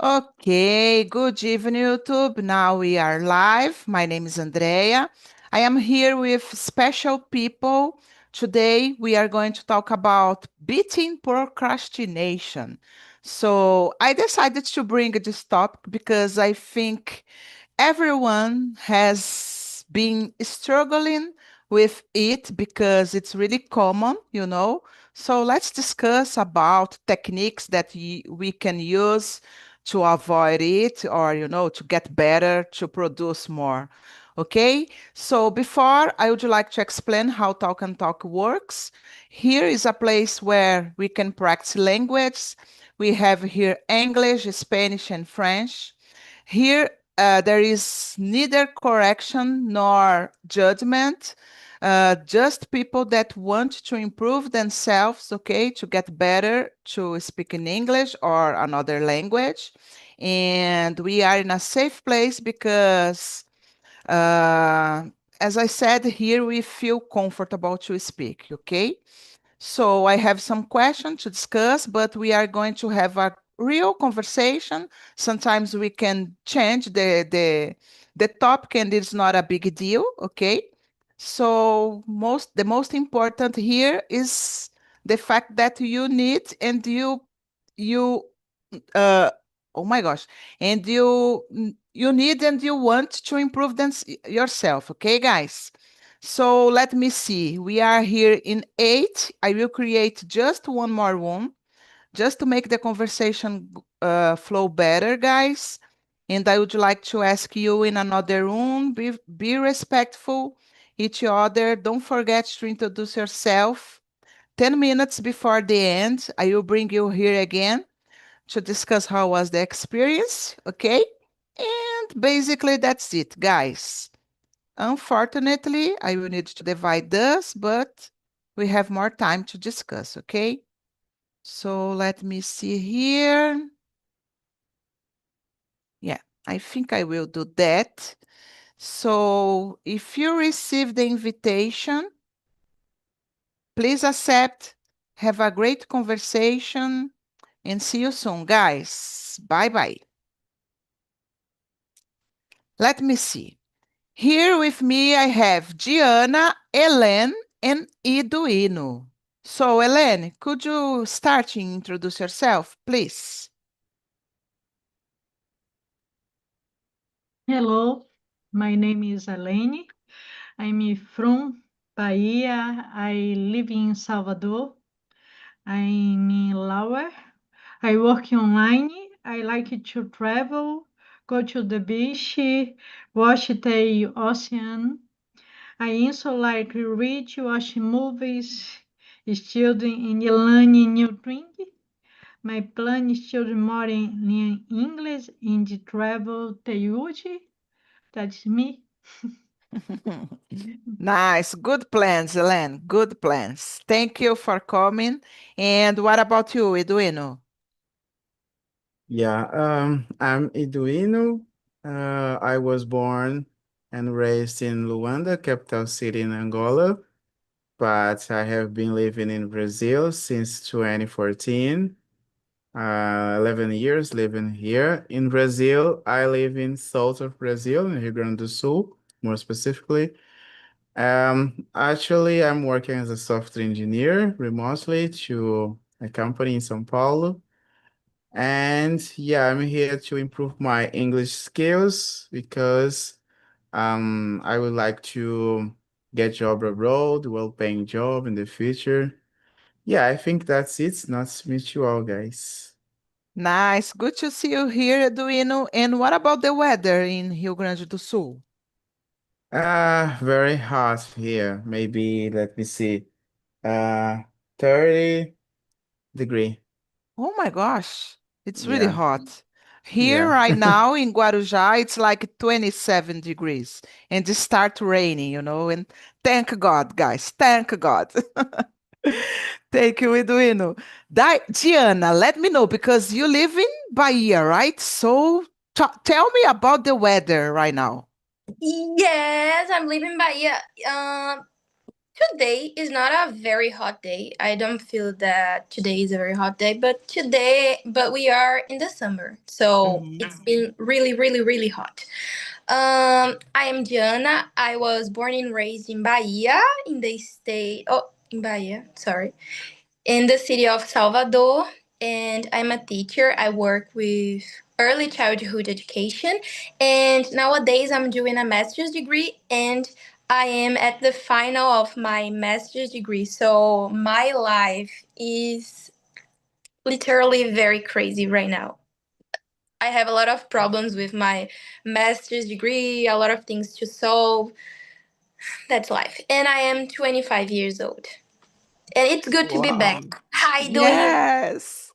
Okay, good evening, YouTube. Now we are live. My name is Andrea. I am here with special people. Today we are going to talk about beating procrastination. So I decided to bring this topic because I think everyone has been struggling with it because it's really common. So let's discuss about techniques that we can use to avoid it or to get better, to produce more. Okay, so before I would like to explain how Talk and Talk works. Here is a place where we can practice language. We have here English, Spanish, and French. Here there is neither correction nor judgment, just people that want to improve themselves, okay, to get better to speak in English or another language. And we are in a safe place because, uh, as I said, here we feel comfortable to speak, okay? So I have some questions to discuss, but we are going to have a real conversation. Sometimes we can change the topic, and it's not a big deal, okay? So the most important here is the fact that you need and you uh oh my gosh, and you need and you want to improve yourself, okay, guys? So let me see. We are here in 8. I will create just one more room just to make the conversation flow better, guys. And I would like to ask you in another room, be respectful each other. Don't forget to introduce yourself. 10 minutes before the end, I will bring you here again to discuss how was the experience, okay? And basically that's it, guys. Unfortunately, I will need to divide this, but we have more time to discuss, okay? So let me see here. Yeah, I think I will do that. So if you receive the invitation, please accept. Have a great conversation and see you soon, guys. Bye bye. Let me see. Here with me, I have Diana, Helene, and Iduino. So, Helene, could you start to introduce yourself, please? Hello, my name is Elaine. I'm from Bahia. I live in Salvador. I'm in Laura. I work online. I like to travel, go to the beach, watch the ocean. I also like to read, watch movies, study and learn new things. My plan is to more in English and travel to Europe. That's me. Nice, good plans, Helene, good plans. Thank you for coming. And what about you, Eduino? Yeah, I'm Iduino. I was born and raised in Luanda, capital city in Angola, but I have been living in Brazil since 2014. 11 years living here. In Brazil, I live in south of Brazil, in Rio Grande do Sul, more specifically. Actually, I'm working as a software engineer remotely to a company in São Paulo. And yeah, I'm here to improve my English skills because I would like to get job abroad, well-paying job in the future. Yeah, I think that's it. Nice to meet you all, guys. Nice, good to see you here, Eduino. And what about the weather in Rio Grande do Sul? Very hot here. Maybe let me see. Uh 30 degree. Oh my gosh, it's really Yeah, hot. Here yeah. right now in Guarujá, it's like 27 degrees and it start raining, and thank God, guys, thank God. Thank you, Eduino. Diana, let me know because you live in Bahia, right? So tell me about the weather right now. Yes, I'm living in Bahia. Today is not a very hot day. I don't feel that today is a very hot day, but we are in the summer, so Mhm. it's been really, really, really hot. I am Diana. I was born and raised in Bahia, in the state. Oh, in Bahia. Sorry, in the city of Salvador, and I'm a teacher. I work with early childhood education, and nowadays I'm doing a master's degree, and I am at the final of my master's degree. So my life is literally very crazy right now. I have a lot of problems with my master's degree, a lot of things to solve. That's life. And I am 25 years old. And it's good to be back. Wow. Hi, doing. Yes.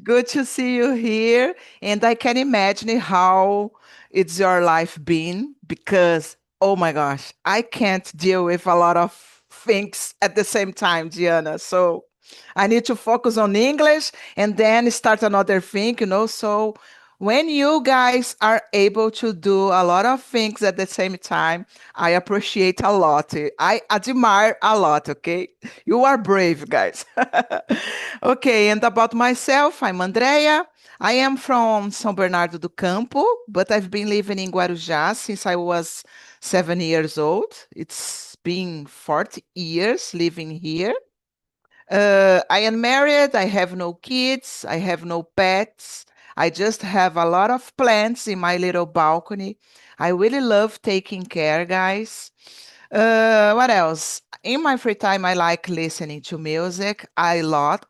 Good to see you here. And I can imagine how it's your life been because, oh my gosh, I can't deal with a lot of things at the same time, Diana. So I need to focus on English and then start another thing, So when you guys are able to do a lot of things at the same time, I appreciate a lot. I admire a lot, okay? You are brave, guys. Okay, and about myself, I'm Andrea. I am from São Bernardo do Campo, but I've been living in Guarujá since I was 7 years old. It's been 40 years living here. I am married. I have no kids. I have no pets. I just have a lot of plants in my little balcony. I really love taking care, guys. What else? In my free time, I like listening to music. A lot.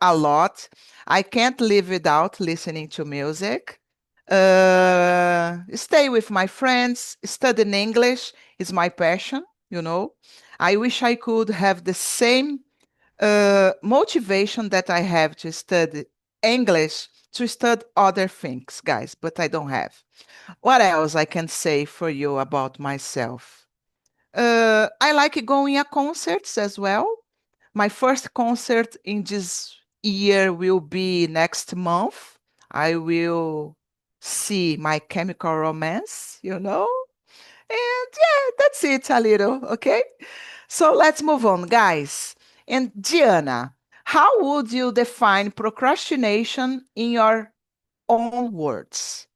I can't live without listening to music. Stay with my friends. Studying English is my passion. I wish I could have the same motivation that I have to study English to study other things, guys, but I don't have. What else I can say for you about myself? I like going to concerts as well. My first concert in this year will be next month. I will see My Chemical Romance. And yeah, that's it a little, okay? So let's move on, guys. And Diana, how would you define procrastination in your own words?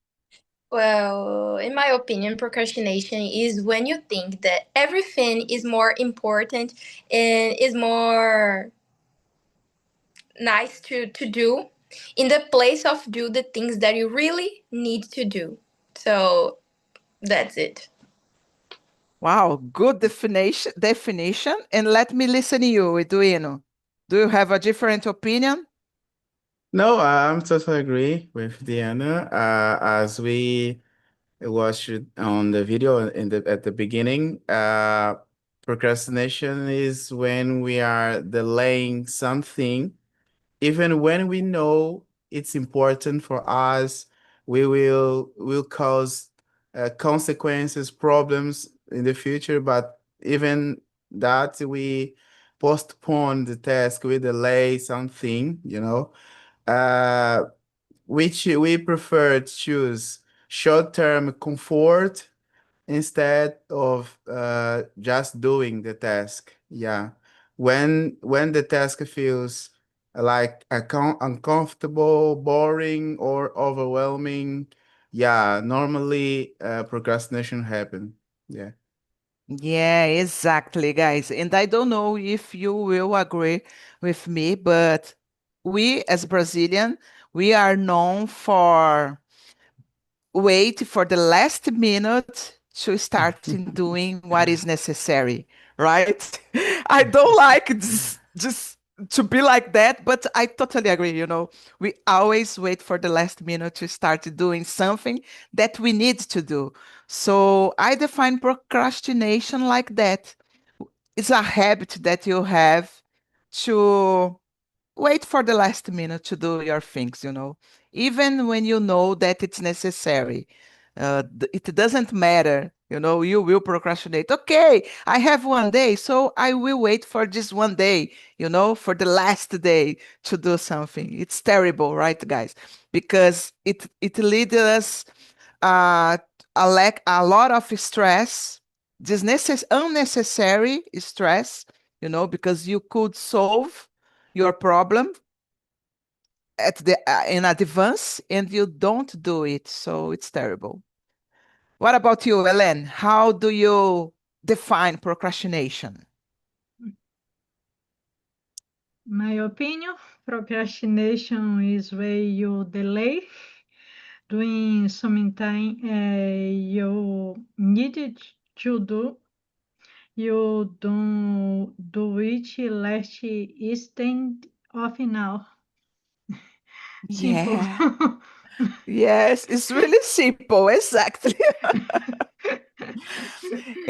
Well, in my opinion, procrastination is when you think that everything is more important and is more nice to do in the place of do the things that you really need to do. So that's it. Wow, good definition. And let me listen to you, Eduino. Do you have a different opinion? No, I'm totally agree with Diana. As we watched it on the video at the beginning, procrastination is when we are delaying something, even when we know it's important for us. We will cause consequences, problems in the future, but even that we postpone the task, we delay something. Uh, which we prefer to choose short-term comfort instead of just doing the task. Yeah. When the task feels like uncomfortable, boring, or overwhelming, yeah, normally procrastination happen. Yeah. Yeah, exactly, guys. And I don't know if you will agree with me, but we as Brazilian, we are known for wait for the last minute to start in doing what is necessary, right? I don't like just to be like that, but I totally agree. We always wait for the last minute to start doing something that we need to do. So I define procrastination like that. It's a habit that you have to wait for the last minute to do your things, even when you know that it's necessary. It doesn't matter, you will procrastinate. Okay, I have one day, so I will wait for this one day, for the last day to do something. It's terrible, right, guys? Because it leads us uh, a lot of stress, unnecessary stress, because you could solve your problem in advance and you don't do it. So it's terrible. What about you, Helen? How do you define procrastination? My opinion, procrastination is where you delay doing something you needed to do. You don't do it last instant of now. Simple. Yeah. Yes, it's really simple. Exactly.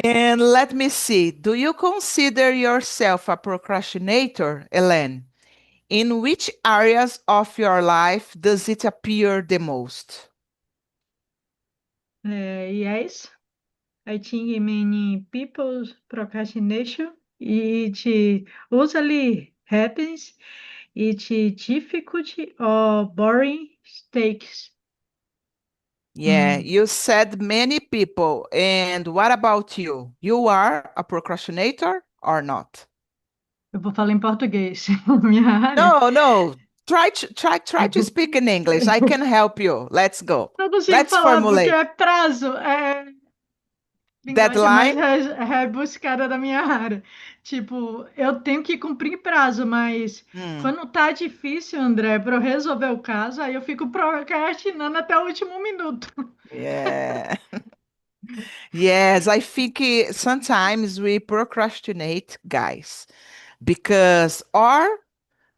And let me see. Do you consider yourself a procrastinator, Ellen? In which areas of your life does it appear the most? Yes, I think many people's procrastination, it usually happens, it's difficult or boring stakes. Yeah, you said many people. And what about you? You are a procrastinator or not? Eu vou falar em português, minha área. No, no. Try to speak in English. I can help you. Let's go. Não consigo Let's falar porque formulate. é prazo, é linguagem mais Deadline? rebuscada da minha área. Tipo, eu tenho que cumprir prazo, mas quando tá difícil, André, para eu resolver o caso, aí eu fico procrastinando até o último minuto. Yeah. Yes, I think sometimes we procrastinate, guys, because or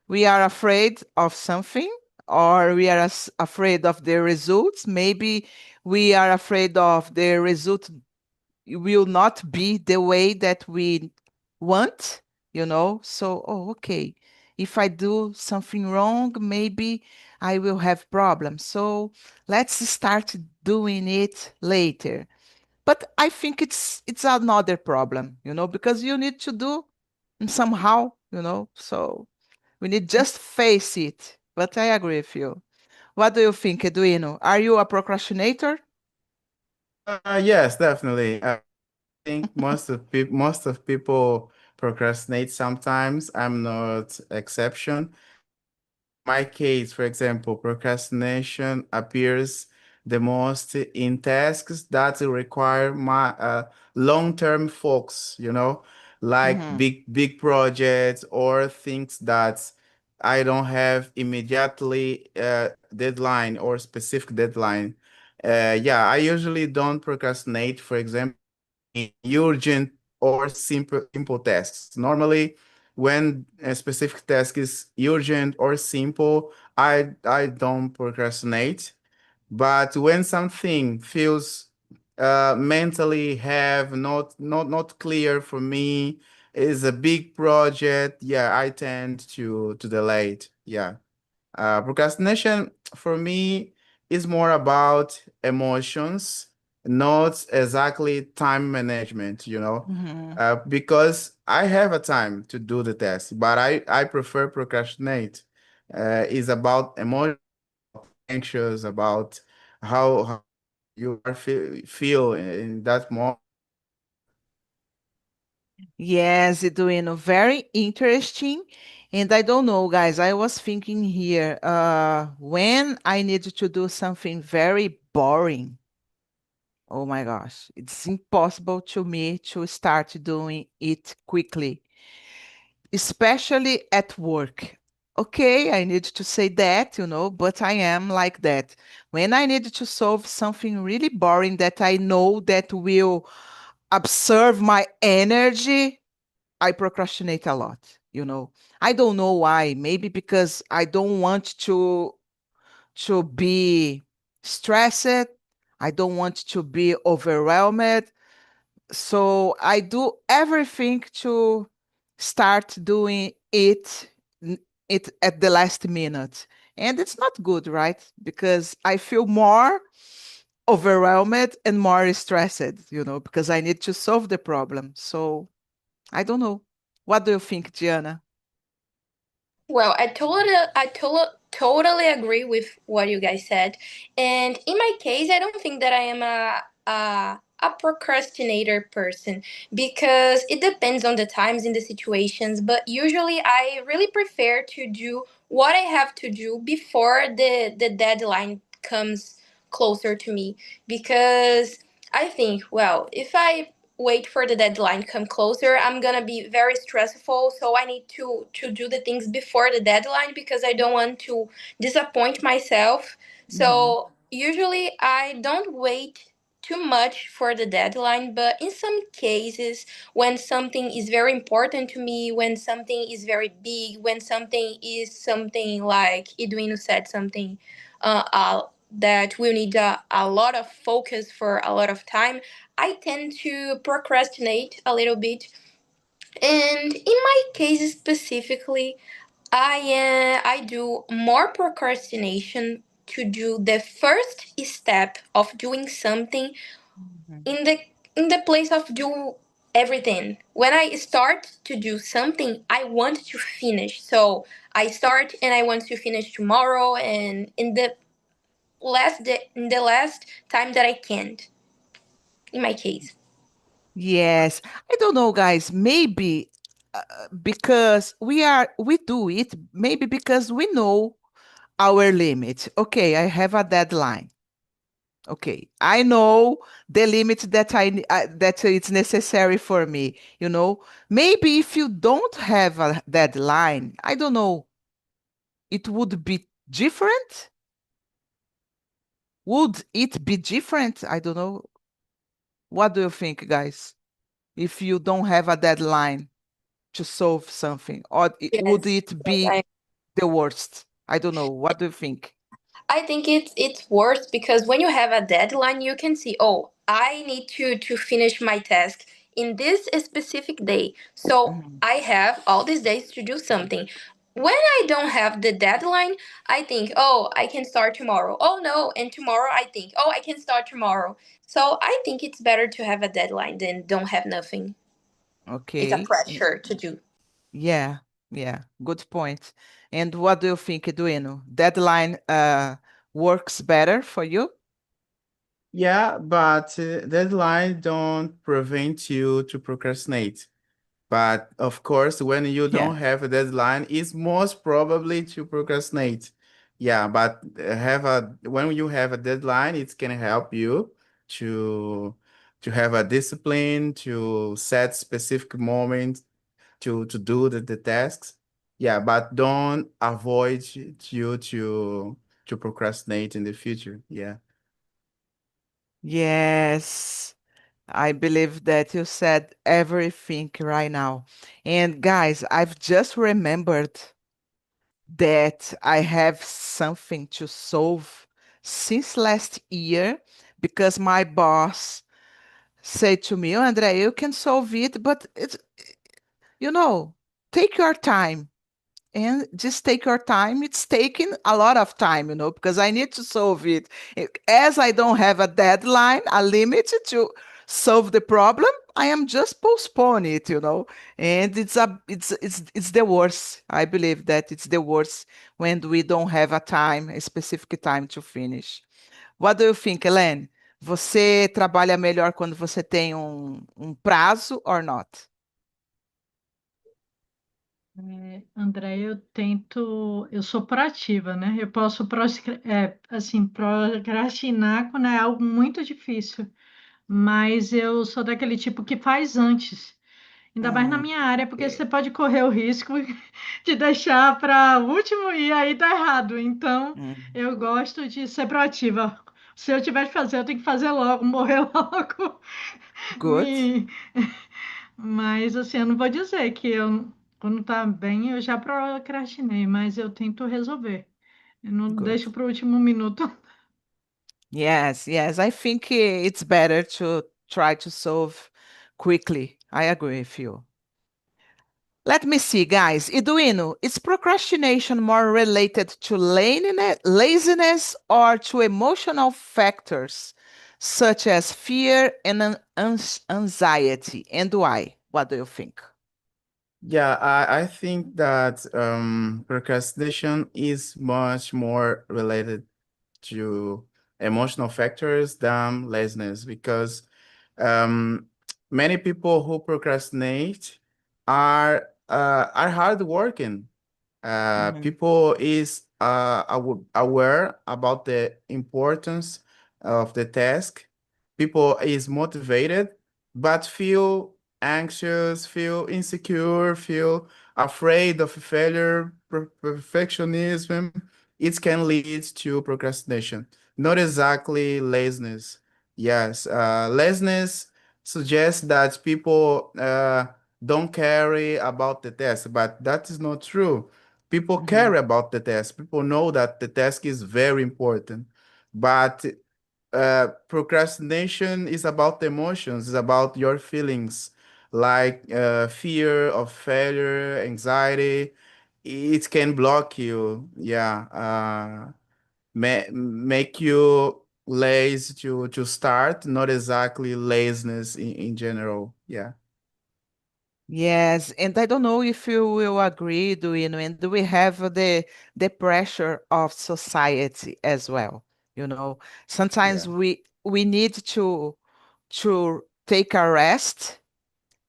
we are afraid of something, or we are afraid of the results. Maybe we are afraid of the result will not be the way that we want, So, oh, okay. If I do something wrong, maybe I will have problems. So let's start doing it later. But I think it's another problem, because you need to do somehow, So we need just face it. But I agree with you. What do you think, Eduino? Are you a procrastinator? Yes, definitely. I think most of people procrastinate sometimes. I'm not exception. My case, for example, procrastination appears the most in tasks that require my long-term focus, like Mhm. big projects or things that I don't have immediately deadline or specific deadline. Yeah, I usually don't procrastinate, for example, in urgent or simple tasks. Normally, when a specific task is urgent or simple, I don't procrastinate. But when something feels mentally have not clear for me, is a big project, yeah, I tend to delay it. Yeah. Procrastination for me is more about emotions, not exactly time management, Mhm. because I have a time to do the test, but I prefer procrastinate. Is about emotion, anxious, about how you are feel in that moment. Yes, Eduino, very interesting. And I don't know, guys, I was thinking here, when I need to do something very boring, oh my gosh, it's impossible to me to start doing it quickly, especially at work. Okay, I need to say that, but I am like that. When I need to solve something really boring that I know that will absorb my energy, I procrastinate a lot. I don't know why. Maybe because I don't want to be stressed. I don't want to be overwhelmed. So I do everything to start doing it at the last minute. And it's not good, right? Because I feel more overwhelmed and more stressed, because I need to solve the problem. So I don't know. What do you think, Gianna? Well, I totally agree with what you guys said. And in my case, I don't think that I am a a procrastinator person because it depends on the times and the situations, but usually I really prefer to do what I have to do before the deadline comes closer to me, because I think, well, if I wait for the deadline come closer, I'm gonna be very stressful, so I need to do the things before the deadline because I don't want to disappoint myself. Mhm. So usually I don't wait too much for the deadline, but in some cases, when something is very important to me, when something is very big, when something is something like Edwino said, something that will need a lot of focus for a lot of time, I tend to procrastinate a little bit. And in my case specifically, I do more procrastination to do the first step of doing something Mhm. in the place of do everything. When I start to do something, I want to finish. So I start and I want to finish tomorrow and in the last time that I can't. In my case, Yes. I don't know, guys. Maybe because we do it, maybe because we know our limit. Okay, I have a deadline. Okay, I know the limit that that it's necessary for me. Maybe if you don't have a deadline, I don't know, it would be different. Would it be different? I don't know. What do you think, guys? If you don't have a deadline to solve something, or would yes, it be the worst? I don't know. What do you think? I think it's worse because when you have a deadline, you can see, oh, I need to finish my task in this specific day. So Mhm. I have all these days to do something. When I don't have the deadline, I think, oh, I can start tomorrow. Oh no, and tomorrow I think, oh, I can start tomorrow. So I think it's better to have a deadline than don't have nothing. It's a Okay. pressure to do. Yeah, yeah, good point. And what do you think, Eduino? Deadline works better for you? Yeah, but deadline don't prevent you to procrastinate. But of course, when you Yeah. don't have a deadline, it's most probably to procrastinate. Yeah, but have a when you have a deadline, it can help you to to have a discipline, to set specific moments to do the tasks. Yeah, but don't avoid you to procrastinate in the future. Yeah. Yes, I believe that you said everything right now. And guys, I've just remembered that I have something to solve since last year because my boss said to me, "Oh, Andrea, you can solve it, but you know, take your time." And just take your time. It's taking a lot of time, because I need to solve it. As I don't have a deadline, a limit to solve the problem, I am just postpone it. And it's the worst. I believe that it's the worst when we don't have a specific time to finish. What do you think, Helene? Você trabalha melhor quando você tem um prazo or not? André, eu sou proativa, né? Eu posso, assim, procrastinar quando é algo muito difícil, mas eu sou daquele tipo que faz antes. Ainda mais na minha área, porque Okay. você pode correr o risco de deixar para o último e aí dá errado. Então, Mm, eu gosto de ser proativa. Se eu tiver que fazer, eu tenho que fazer logo, morrer logo. good, Me... Mas, assim, eu não vou dizer que quando tá bem, eu já procrastinei, mas eu tento resolver. Eu não good. deixo para o último minuto. Yes, yes. I think it's better to try to solve quickly. I agree with you. Let me see, guys. Eduino, is procrastination more related to laziness or to emotional factors such as fear and anxiety? And why? What do you think? Yeah, I think that procrastination is much more related to emotional factors than laziness because Many people who procrastinate are hardworking. Mhm. People is aware about the importance of the task. People is motivated, but feel anxious, feel insecure, feel afraid of failure, perfectionism. It can lead to procrastination. Not exactly laziness. Yes, laziness suggests that people don't care about the test, but that is not true. People care Mhm. about the task. People know that the task is very important. But procrastination is about emotions, it's about your feelings, like fear of failure, anxiety. It can block you. Yeah. Make you lazy to start, not exactly laziness in general. Yeah. Yes, and I don't know if you will agree, Duino, and we have the pressure of society as well. You know, sometimes Yeah. we need to take a rest,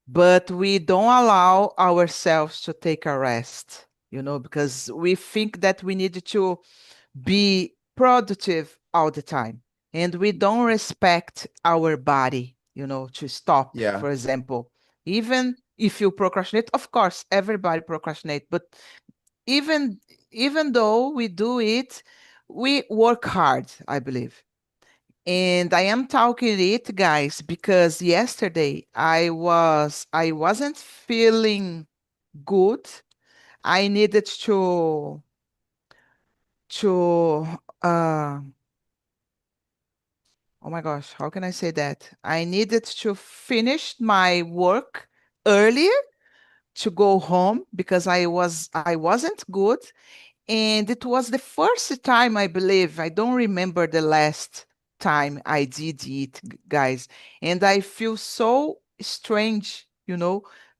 but we don't allow ourselves to take a rest, because we think that we need to be productive all the time. And we don't respect our body, to stop, Yeah. for example. Even if you procrastinate, of course, everybody procrastinate, but even even though we do it, we work hard, I believe. And I am talking it, guys, because yesterday I wasn't feeling good. I needed to uh oh my gosh, how can I say that? I needed to finish my work earlier to go home because I wasn't good. And it was the first time, I believe. I don't remember the last time I did it, guys. And I feel so strange,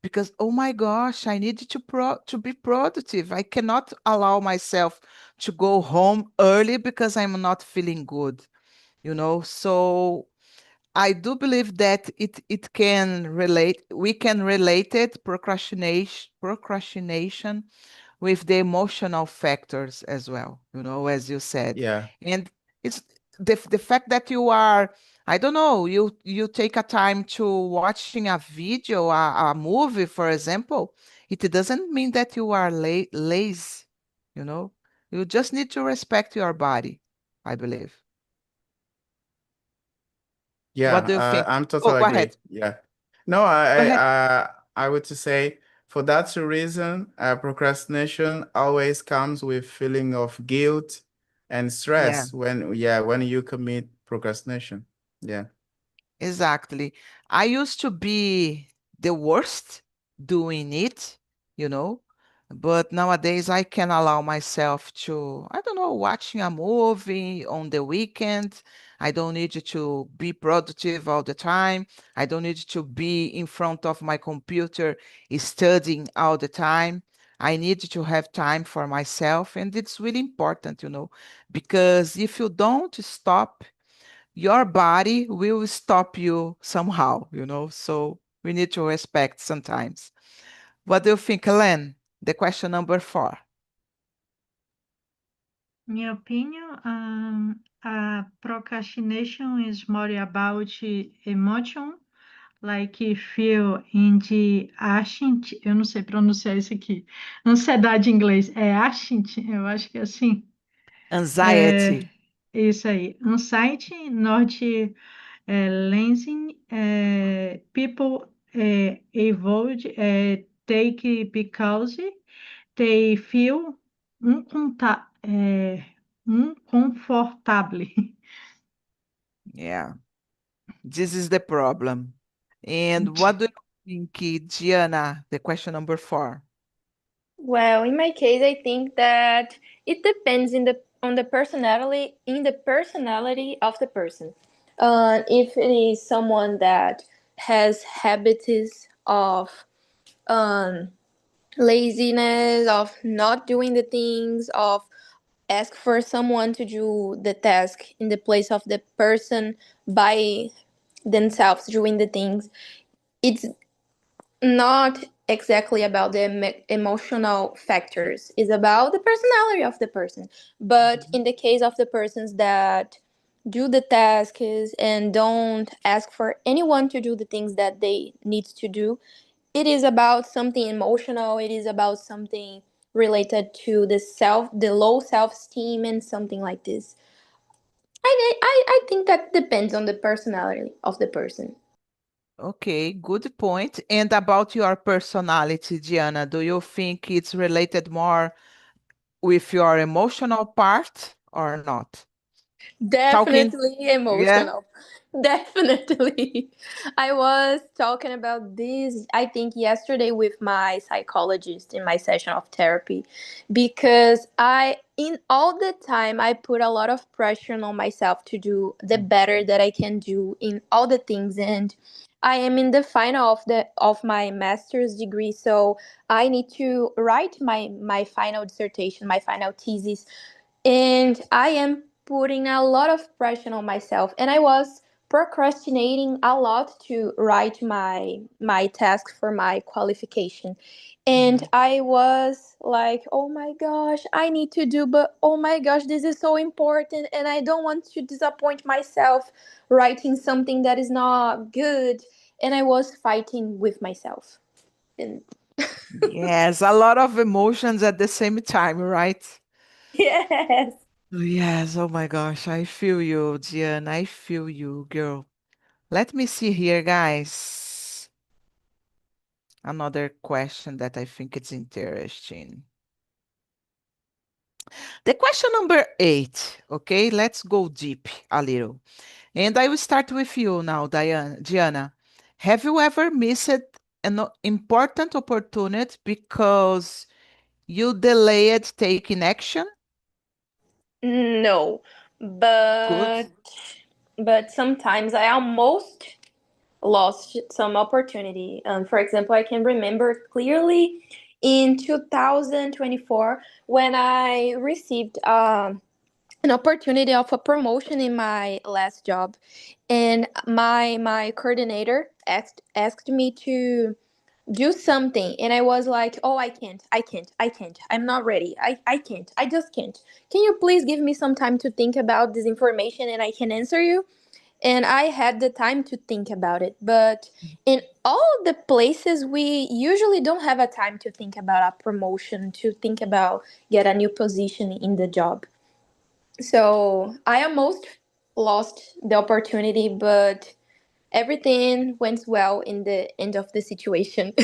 because oh my gosh, I need to be productive. I cannot allow myself to go home early because I'm not feeling good, So I do believe that we can relate it, procrastination with the emotional factors as well, as you said. Yeah. And it's the fact that you are, I don't know, you take a time to watching a video, a movie, for example, it doesn't mean that you are lazy, you know. You just need to respect your body, I believe. Yeah, What do you think? I'm Oh, totally go ahead. agree. Yeah. No, Go ahead. I would to say for that reason, procrastination always comes with feeling of guilt and Yeah. stress when you commit procrastination. Yeah. Exactly. I used to be the worst doing it, you know, but nowadays I can allow myself to, I don't know, watching a movie on the weekend. I don't need to be productive all the time. I don't need to be in front of my computer studying all the time. I need to have time for myself, and it's really important, because if you don't stop, your body will stop you somehow, So we need to respect sometimes. What do you think, Ellen? The question number 4. Minha opinion, procrastination is more about emotion, like feel in the ashint, eu não sei pronunciar isso aqui, ansiedade em inglês, é ashint, eu acho que é assim, é Anxiety. isso aí, anxiety, not lazy, people avoid, take because they feel uncomfortable. Yeah, this is the problem. And what do you think, Gianna? The question number 4. Well, in my case, I think that it depends on the personality of the person. If it is someone that has habits of um, laziness, of not doing the things, of ask for someone to do the task in the place of the person by themselves doing the things, it's not exactly about the emotional factors. It's about the personality of the person. But in the case of the persons that do the tasks and don't ask for anyone to do the things that they need to do, it is about something emotional. It is about something related to the low self-esteem and something like this. I think that depends on the personality of the person. Okay, good point. And about your personality, Diana, do you think it's related more with your emotional part or not? Talking, Definitely yeah. emotional. Definitely. I was talking about this, I think, yesterday with my psychologist in my session of therapy because in all the time, I put a lot of pressure on myself to do the better that I can do in all the things. And I am in the final of my master's degree, so I need to write my final dissertation, my final thesis, and I am putting a lot of pressure on myself, and I was procrastinating a lot to write my task for my qualification. And Mhm. I was like, oh my gosh, I need to do, but oh my gosh, this is so important and I don't want to disappoint myself writing something that is not good. And I was fighting with myself. And Yes, a lot of emotions at the same time, right? yes. Yes, oh my gosh, I feel you, Diana. I feel you, girl. Let me see here, guys. Another question that I think it's interesting. The question number 8, okay? Let's go deep a little. And I will start with you now, Diana. Have you ever missed an important opportunity because you delayed taking action? No, Good. but sometimes I almost lost some opportunity. For example, I can remember clearly in 2024 when I received an opportunity of a promotion in my last job, and my coordinator asked me to do something, and I was like, oh, I can't, I'm not ready, I can't, I just can't. Can you please give me some time to think about this information and I can answer you? And I had the time to think about it. But in all the places, we usually don't have a time to think about a promotion, to think about get a new position in the job. So I almost lost the opportunity, but everything went well in the end of the situation.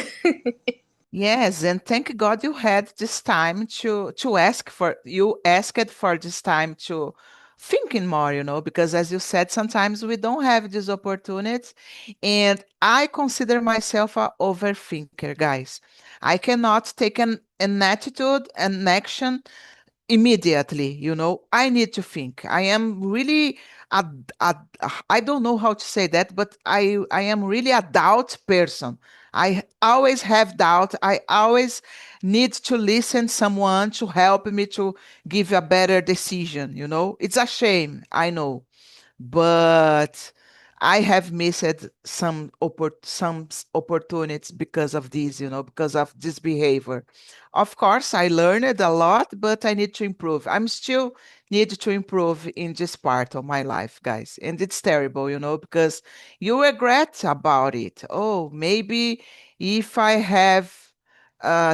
Yes, and thank God you had this time to ask for you asked for this time to thinking more, because as you said, sometimes we don't have these opportunities. And I consider myself a overthinker, guys. I cannot take an attitude, an action immediately. I need to think. I am really I don't know how to say that, but I am really a doubt person. I always have doubt. I always need to listen someone to help me to give a better decision. It's a shame, I know, but I have missed some opportunities because of this, because of this behavior. Of course, I learned a lot, but I need to improve. I'm still need to improve in this part of my life, guys. And it's terrible, because you regret about it. Oh, maybe if I have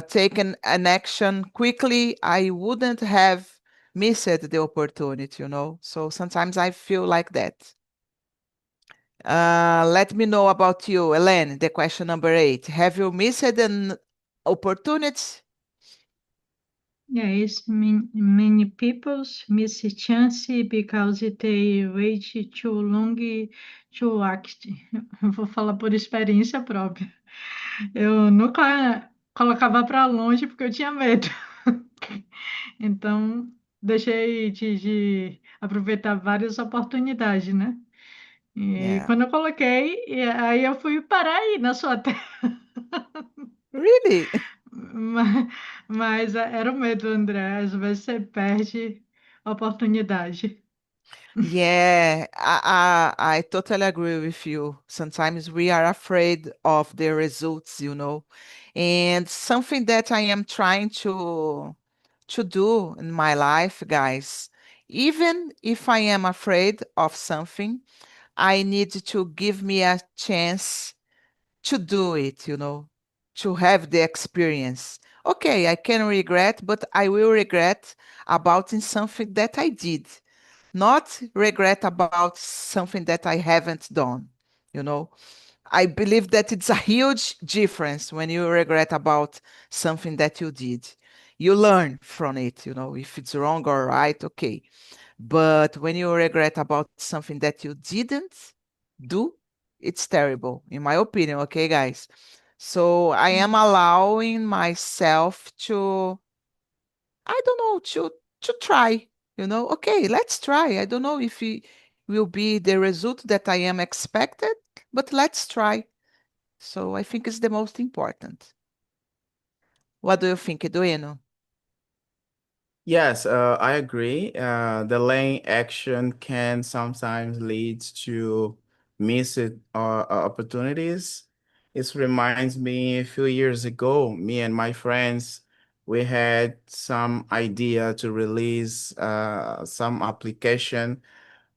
taken an action quickly, I wouldn't have missed the opportunity. So sometimes I feel like that. Let me know about you, Elaine, the question number 8. Have you missed an opportunity? Yes, many people miss a chance because they wait too long to act. Eu vou falar por experiência própria. Eu nunca colocava para longe porque eu tinha medo. Então, deixei de aproveitar várias oportunidades, né? E Yeah. quando eu coloquei, aí eu fui parar aí na sua terra. Really? Mas era o medo, André. Às vezes você perde a oportunidade. Yeah, I totally agree with you. Sometimes we are afraid of the results, you know. And something that I am trying to do in my life, guys, even if I am afraid of something, I need to give me a chance to do it, you know, to have the experience. Okay, I can regret, but I will regret about in something that I did, not regret about something that I haven't done. You know, I believe that it's a huge difference when you regret about something that you did. You learn from it, you know, if it's wrong or right, okay. But when you regret about something that you didn't do, it's terrible, in my opinion, okay, guys? So I am allowing myself to, I don't know, to try, you know, okay, let's try. I don't know if it will be the result that I am expected, but let's try. So I think it's the most important. What do you think, Eduino? Yes, I agree. Delaying action can sometimes lead to missed opportunities. It reminds me a few years ago, me and my friends, we had some idea to release some application.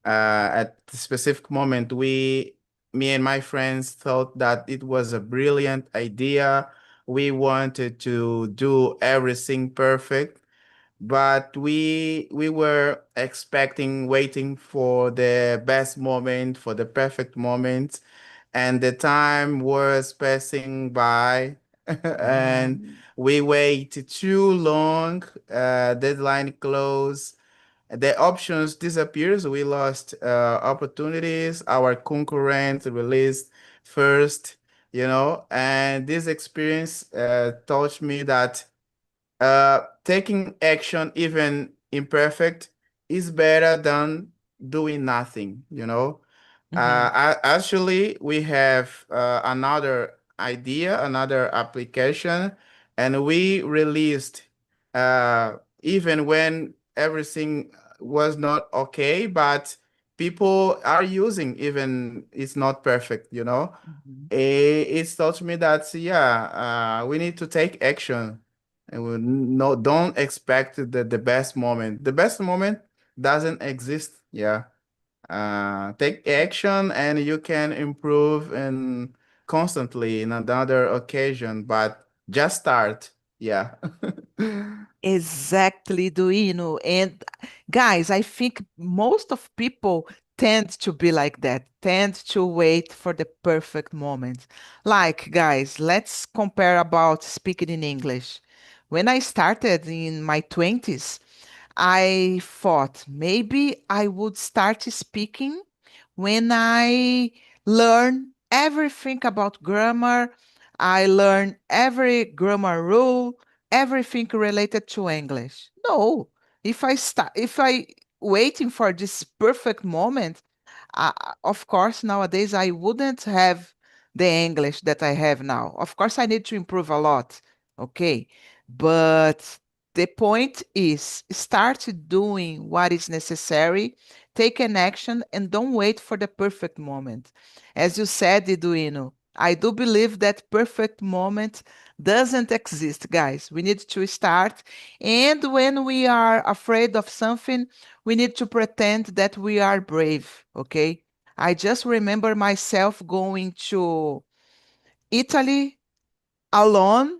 At the specific moment, me and my friends thought that it was a brilliant idea. We wanted to do everything perfect, but we were expecting, waiting for the best moment, for the perfect moment, and the time was passing by, and Mm. we waited too long. Deadline close, the options disappears. We lost opportunities. Our concurrent released first, and this experience taught me that taking action, even imperfect, is better than doing nothing, Mhm. Actually, we have another idea, another application, and we released even when everything was not okay, but people are using, even it's not perfect, Mhm. It's taught me that, yeah, we need to take action, and we no don't expect the best moment. The best moment doesn't exist. Yeah. Take action and you can improve and constantly in another occasion, but just start. Yeah. Exactly, Duino. And guys, I think most of people tend to be like that, tend to wait for the perfect moment. Like, guys, let's compare about speaking in English. When I started in my 20s, I thought maybe I would start speaking when I learn everything about grammar. I learn every grammar rule, everything related to English. No, if I waiting for this perfect moment, of course, nowadays I wouldn't have the English that I have now. Of course, I need to improve a lot. Okay. But the point is start doing what is necessary, take an action, and don't wait for the perfect moment. As you said, Eduino, I do believe that perfect moment doesn't exist, guys. We need to start. And when we are afraid of something, we need to pretend that we are brave, okay? I just remember myself going to Italy alone,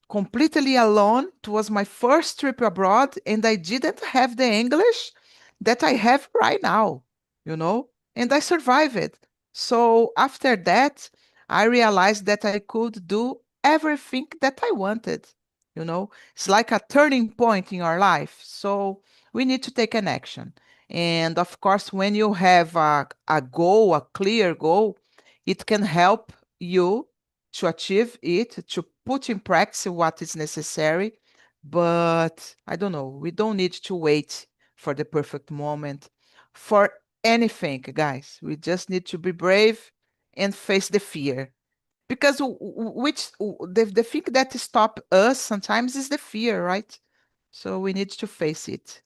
completely alone. It was my first trip abroad, and I didn't have the English that I have right now, you know, and I survived it. So after that, I realized that I could do everything that I wanted. You know, it's like a turning point in our life. So we need to take an action. And of course, when you have a goal, a clear goal, it can help you to achieve it, to put in practice what is necessary. But I don't know, we don't need to wait for the perfect moment for anything, guys. We just need to be brave and face the fear. Because the thing that stop us sometimes is the fear, right? So we need to face it.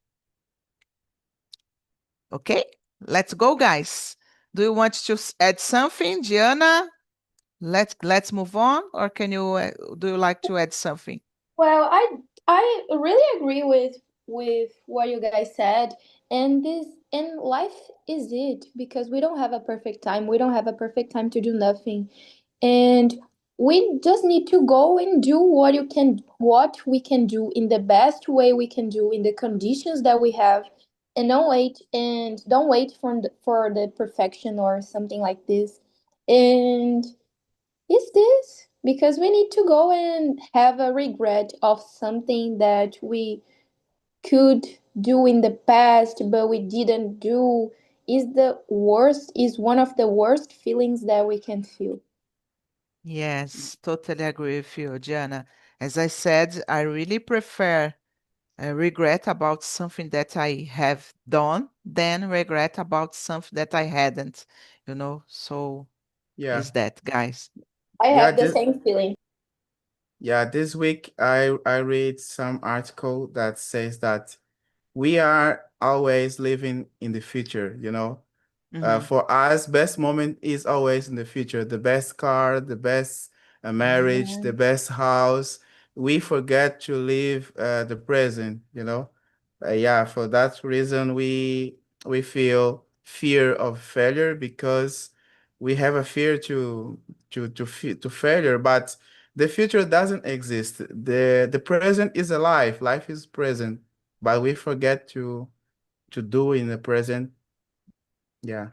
Okay, let's go, guys. Do you want to add something, Gianna? Let's move on, or do you like to add something? Well, I really agree with what you guys said, and this and life is it because we don't have a perfect time. We don't have a perfect time to do nothing, and we just need to go and do what we can do in the best way we can do in the conditions that we have, and don't wait for the perfection or something like this, and is this because we need to go and have a regret of something that we could do in the past but we didn't do is one of the worst feelings that we can feel. Yes, totally agree with you, Gianna. As I said, I really prefer regret about something that I have done than regret about something that I hadn't, So Yeah. is that, guys? I Yeah, have the this same feeling. yeah, this week I read some article that says that we are always living in the future, you know. Mhm. For us, best moment is always in the future. The best car, the best marriage, Yeah. the best house. We forget to live the present, you know. Yeah, for that reason, we feel fear of failure because we have a fear to failure. But the future doesn't exist. The present is alive. Life is present, but we forget to do in the present. Yeah.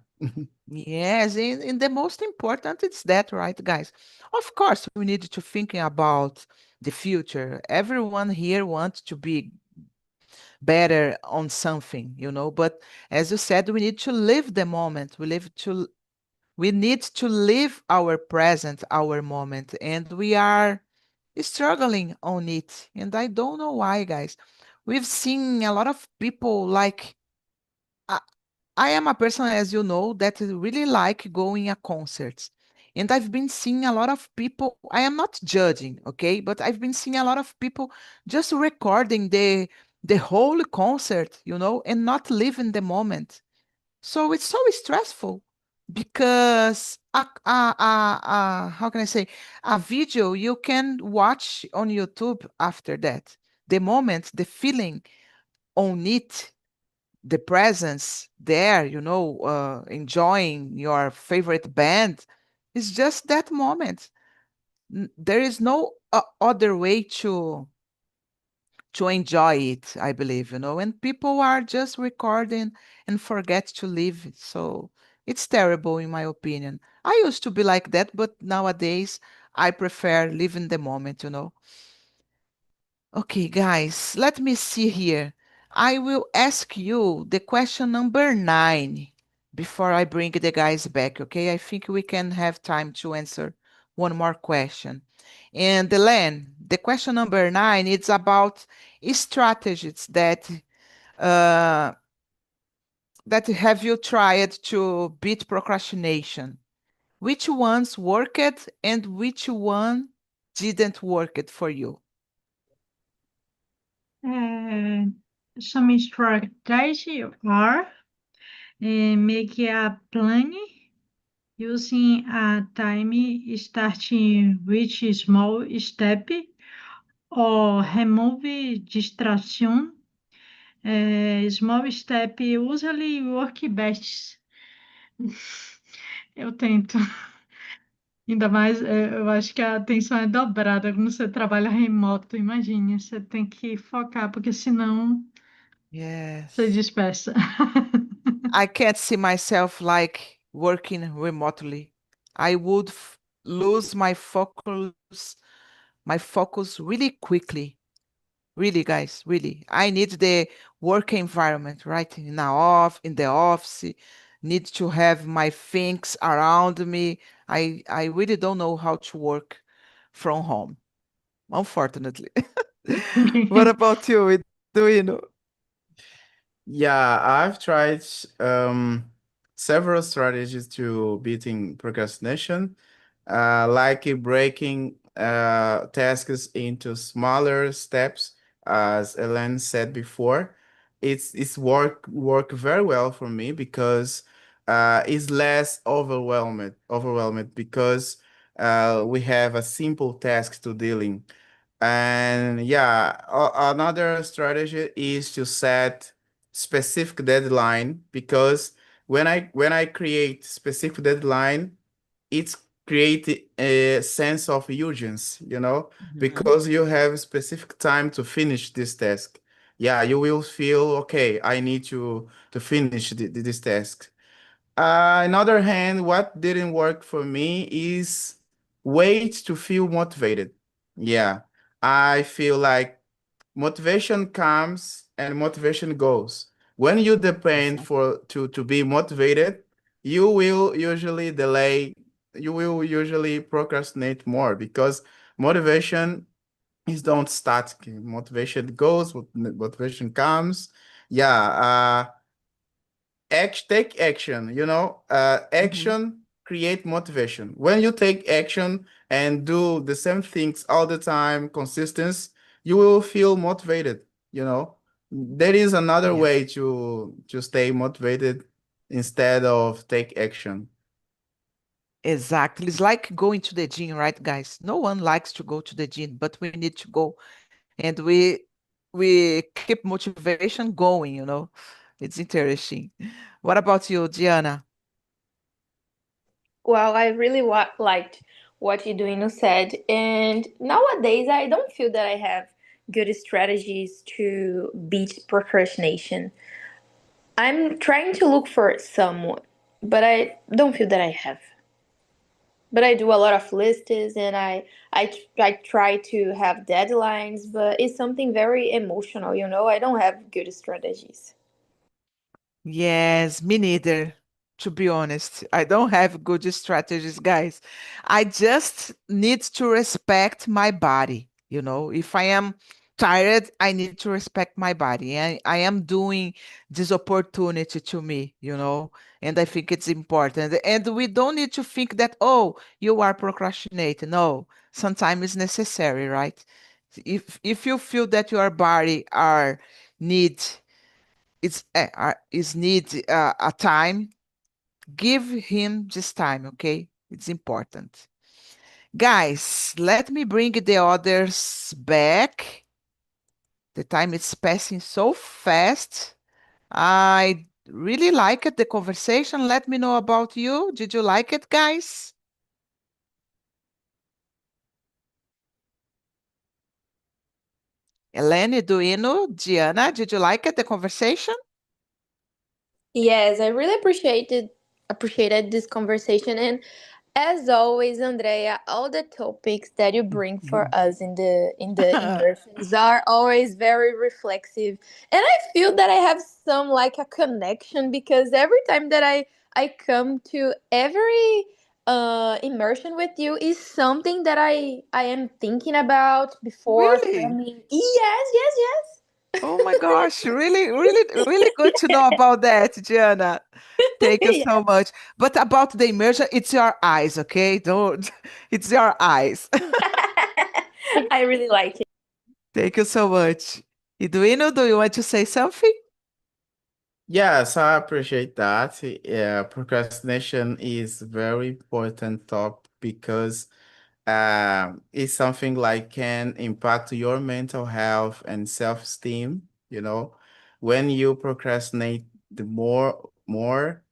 Yes, and the most important is that, right, guys? Of course, we need to thinking about the future. Everyone here wants to be better on something, but as you said, we need to live the moment. We need to live our present, our moment, and we are struggling on it. And I don't know why, guys. We've seen a lot of people like I am a person, as you know, that really like going a concerts. And I've been seeing a lot of people, I am not judging, okay? But I've been seeing a lot of people just recording the whole concert, and not living the moment. So it's so stressful because how can I say, a video you can watch on YouTube after that. The moment, the feeling on it, the presence there, enjoying your favorite band, is just that moment. There is no other way to enjoy it, I believe, and people are just recording and forget to live. So it's terrible, in my opinion. I used to be like that, but nowadays I prefer living the moment. Okay, guys, let me see here. I will ask you the question number 9 before I bring the guys back, okay? I think we can have time to answer one more question. And Len, the question number 9 is about strategies uh, that have you tried to beat procrastination? Which ones worked and which one didn't work it for you? Some strategy are make a plan using a time starting with small step or remove distraction. Small step usually work best. Eu tento. Ainda mais, eu acho que a atenção é dobrada quando você trabalha remoto. Imagine, você tem que focar, porque senão você Yes. dispersa. I can't see myself like working remotely. I would lose my focus really quickly. Really, guys, really. I need the work environment, right? In the office, need to have my things around me. I really don't know how to work from home, unfortunately. What about you? Do you know? Yeah, I've tried several strategies to beating procrastination, like breaking tasks into smaller steps, as Ellen said before. it's work very well for me because it's less overwhelmed because we have a simple task to dealing. And yeah, another strategy is to set specific deadline because when I create specific deadline, it's create a sense of urgency, Mhm. because you have specific time to finish this task. Yeah, you will feel okay. I need to finish this task. On the other hand, what didn't work for me is wait to feel motivated. Yeah, I feel like motivation comes and motivation goes. When you depend Exactly. to be motivated, you will usually delay, you will usually procrastinate more because motivation is don't start. Motivation goes, motivation comes. Yeah, take action, Mhm. action create motivation. When you take action and do the same things all the time, consistent, you will feel motivated, there is another Yeah, way to stay motivated instead of take action. exactly. It's like going to the gym, right, guys? No one likes to go to the gym, but we need to go, and we keep motivation going. It's interesting. What about you, Diana? Well, I really liked what Eduino said, and nowadays I don't feel that I have good strategies to beat procrastination. I'm trying to look for someone, but I don't feel that I have. But I do a lot of lists, and I try to have deadlines, but it's something very emotional, I don't have good strategies. Yes, me neither. To be honest, I don't have good strategies, guys. I just need to respect my body. If I am tired, I need to respect my body. I am doing this opportunity to me, and I think it's important. And we don't need to think that, oh, you are procrastinating. No, sometimes it's necessary, right? If you feel that your body are need is need a time, give him this time, okay? It's important. Guys, let me bring the others back. The time is passing so fast. I really like it, the conversation. Let me know about you. Did you like it, guys? Eleni, Duino, Diana, did you like it, the conversation? Yes, I really appreciated this conversation, and as always, Andrea, all the topics that you bring for us in the immersions are always very reflexive, and I feel that I have some like a connection because every time that I come to every immersion with you is something that I am thinking about before Really? coming. Yes, yes, Oh my gosh, really, really, really good to know about that, Diana. Thank you yes. so much. But about the immersion, it's your eyes, okay? Don't, it's your eyes. I really like it. Thank you so much. Eduino, do you want to say something? Yes, I appreciate that. Yeah, procrastination is very important topic because it's something like can impact your mental health and self-esteem, When you procrastinate the more,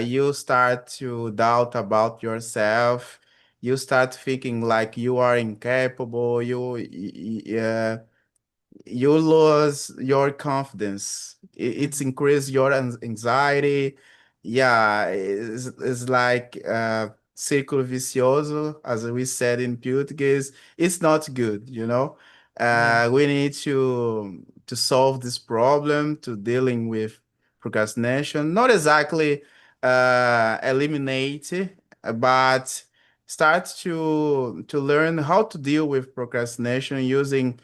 you start to doubt about yourself. You start thinking like you are incapable. You lose your confidence. It's Mhm. increase your anxiety. Yeah, it's like círculo vicioso, as we said in Portuguese. It's not good, Yeah. We need to solve this problem to dealing with procrastination. Not exactly eliminate it, but start to learn how to deal with procrastination using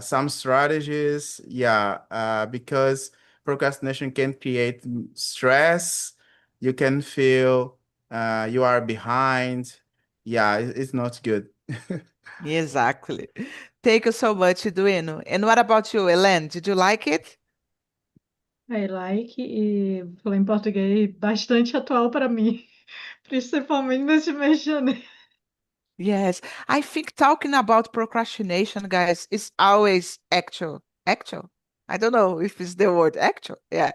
some strategies. Yeah, because procrastination can create stress. You can feel you are behind. Yeah, it's not good. Exactly. Thank you so much, Eduino. And what about you, Ellen? Did you like it? I like, e vou falar em português, bastante atual para mim, principalmente nesse mês de janeiro. Yes, I think talking about procrastination, guys, is always actual. Actual? I don't know if it's the word actual. Yeah.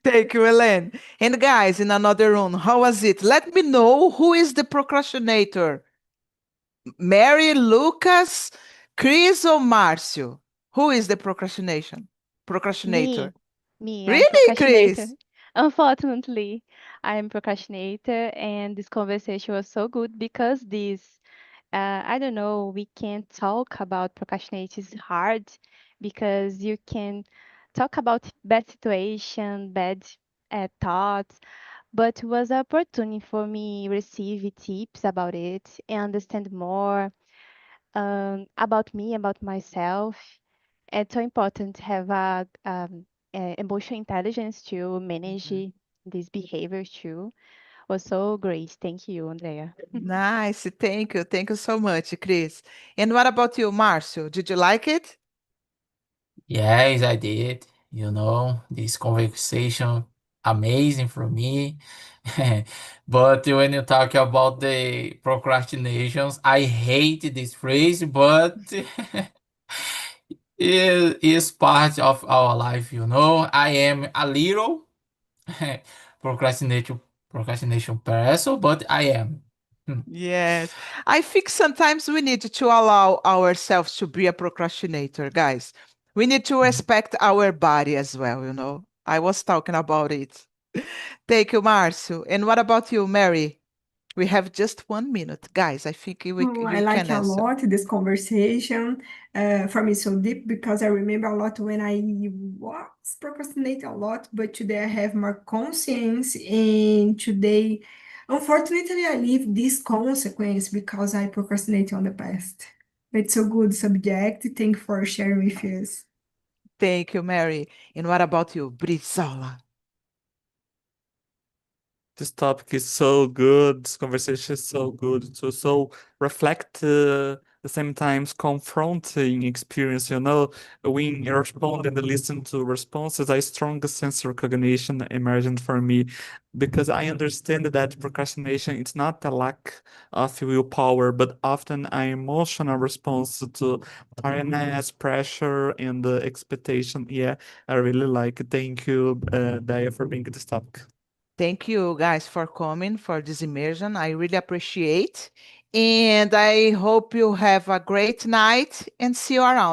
Thank you, Ellen. And guys, in another room, how was it? Let me know who is the procrastinator. Mary, Lucas, Chris, or Marcio? Who is the procrastinator? Me, I'm Really, procrastinator. Chris? Unfortunately, I'm procrastinator, and this conversation was so good because I don't know, we can't talk about procrastination. It's hard because you can talk about bad situation, bad thoughts, but it was an opportunity for me receive tips about it and understand more about me, about myself. It's so important to have emotional intelligence to manage Mhm. these behaviors too. Was so great. Thank you, Andrea. Nice. Thank you. Thank you so much, Chris. And what about you, Marcio? Did you like it? Yes, I did. This conversation amazing for me. But when you talk about the procrastinations, I hate this phrase, but it is part of our life. I am a little procrastination procrastination person, but I am. Hmm. Yes. I think sometimes we need to allow ourselves to be a procrastinator, guys. We need to respect our body as well. I was talking about it. Thank you, Marcio. And what about you, Mary? We have just 1 minute. Guys, I think I you like can a answer. lot this conversation. For me, so deep because I remember a lot when I was procrastinating a lot, but today I have more conscience, and today, unfortunately, I live this consequence because I procrastinated on the past. It's a good subject. Thank you for sharing with us. Thank you, Mary. And what about you, Brizola? This topic is so good. This conversation is so good. So reflect the same times confronting experience. When you respond and listen to responses, a strong sense of recognition emergent for me because I understand that procrastination is not a lack of willpower, but often an emotional response to tiredness, pressure, and the expectation. Yeah, I really like it. Thank you, Daya, for being this topic. Thank you guys for coming for this immersion. I really appreciate. And I hope you have a great night and see you around.